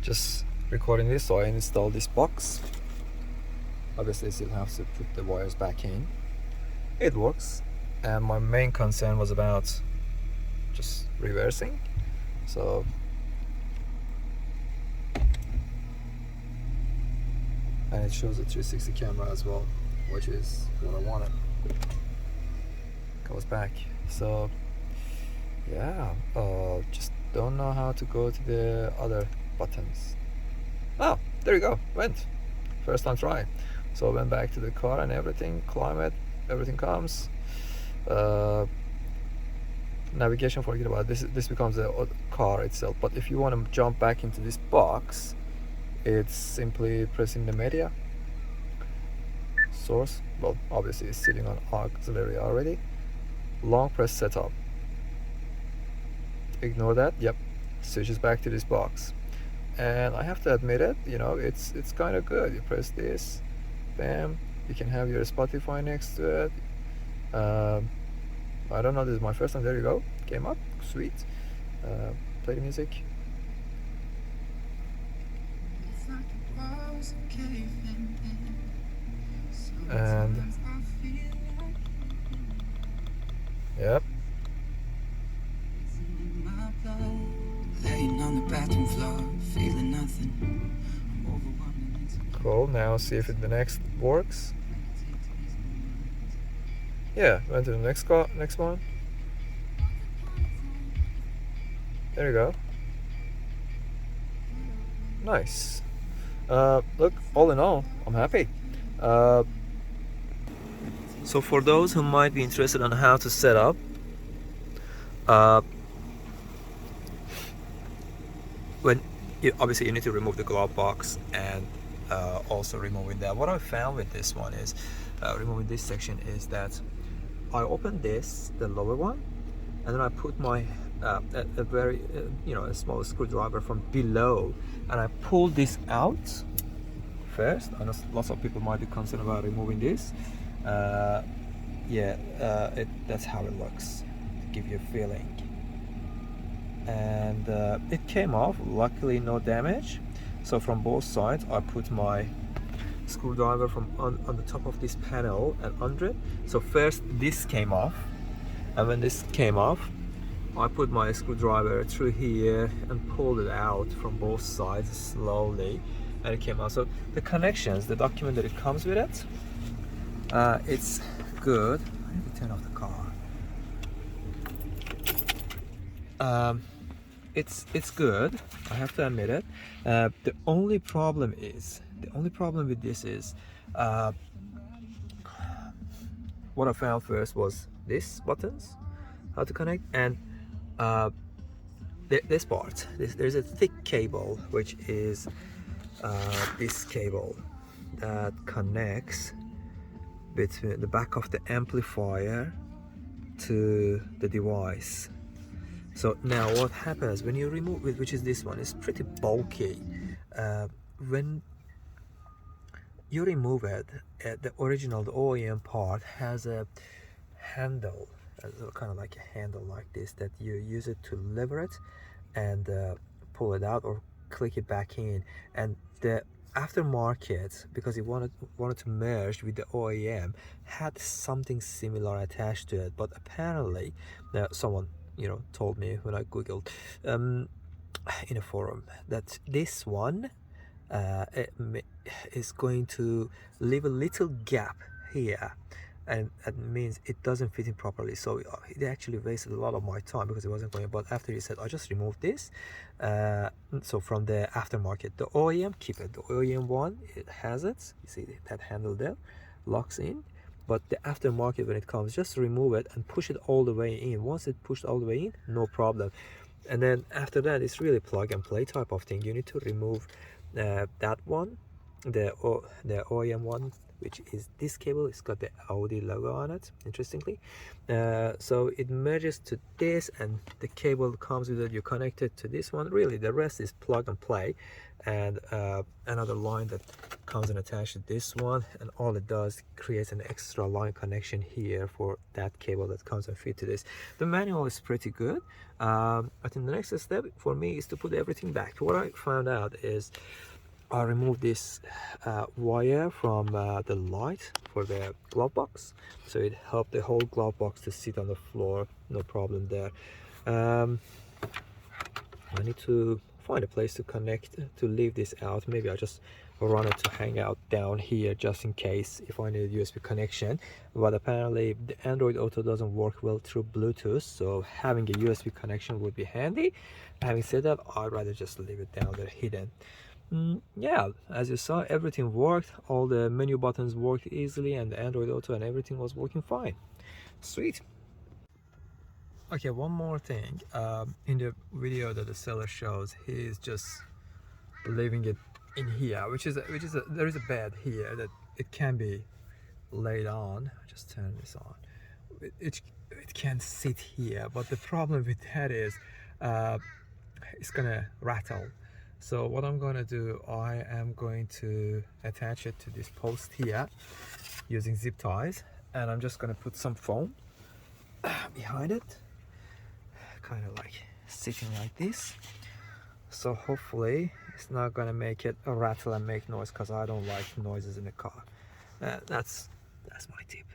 just recording this, so I installed this box. Obviously still have to put the wires back in. It works, and my main concern was about just reversing, so and it shows a 360 camera as well, which is what I wanted. Goes back, so yeah, just don't know how to go to the other buttons. Oh, there you go, went first time try. So I went back to the car and everything, climate, everything comes. Navigation, forget about it. This becomes the car itself. But if you want to jump back into this box, it's simply pressing the media source. Well, obviously it's sitting on auxiliary already. Long press setup. Ignore that. Yep, switches back to this box. And I have to admit it, you know, it's kind of good. You press this, bam, you can have your Spotify next to it. I don't know, this is my first time. There you go, came up, sweet. Play the music. And yep, laying on the bathroom floor, feeling nothing. cool. Now see if the next works. Yeah, went to the next one. There you go. Nice. Look, all in all, I'm happy. So for those who might be interested on how to set up, when obviously you need to remove the glove box, and also removing that. What I found with this one is, removing this section, is that I opened the lower one, and then I put my a very a small screwdriver from below, and I pulled this out first. I know lots of people might be concerned about removing this. That's how it looks, to give you a feeling. And it came off, luckily no damage. So from both sides I put my screwdriver from on the top of this panel and under it. So first this came off, and when this came off, I put my screwdriver through here and pulled it out from both sides slowly, and it came out. So the connections, the document that it comes with it, it's good. I need to turn off the car. It's good, I have to admit it. The only problem with this is, what I found first was this buttons, how to connect, and this part. There's a thick cable, which is this cable that connects between the back of the amplifier to the device. So now what happens when you remove it, which is this one, it's pretty bulky. When you remove it, the OEM part has a handle, kind of like a handle like this, that you use it to lever it and pull it out or click it back in. And the aftermarket, because it wanted to merge with the OEM, had something similar attached to it, but apparently someone told me when I googled in a forum that this one is going to leave a little gap here, and that means it doesn't fit in properly. So it actually wasted a lot of my time because it wasn't going. But after he said, I just removed this. So from the aftermarket, the OEM, keep it. The OEM one, it has it. You see that handle there, locks in. But the aftermarket, when it comes, just remove it and push it all the way in. Once it's pushed all the way in, no problem. And then after that, it's really plug and play type of thing. You need to remove that one, the OEM one, which is this cable. It's got the Audi logo on it, interestingly. So it merges to this, and the cable comes with it. You connect it to this one. Really, the rest is plug and play, and another line that comes and attached to this one, and all it does creates an extra line connection here for that cable that comes and fit to this. The manual is pretty good. I think the next step for me is to put everything back. What I found out is I removed this wire from the light for the glove box, so it helped the whole glove box to sit on the floor, no problem there. I need to find a place to connect to leave this out. Maybe I'll just run it to hang out down here just in case if I need a USB connection, but apparently the Android Auto doesn't work well through Bluetooth, so having a USB connection would be handy. Having said that, I'd rather just leave it down there hidden. Yeah, as you saw, everything worked. All the menu buttons worked easily, and the Android Auto and everything was working fine. Sweet. Okay, one more thing. In the video that the seller shows, he's just leaving it in here, there is a bed here that it can be laid on. Just turn this on. It can sit here, but the problem with that is it's gonna rattle. So what I'm gonna do, I am going to attach it to this post here using zip ties, and I'm just gonna put some foam behind it, kind of like sitting like this. So hopefully it's not gonna make it rattle and make noise, because I don't like noises in the car. That's my tip.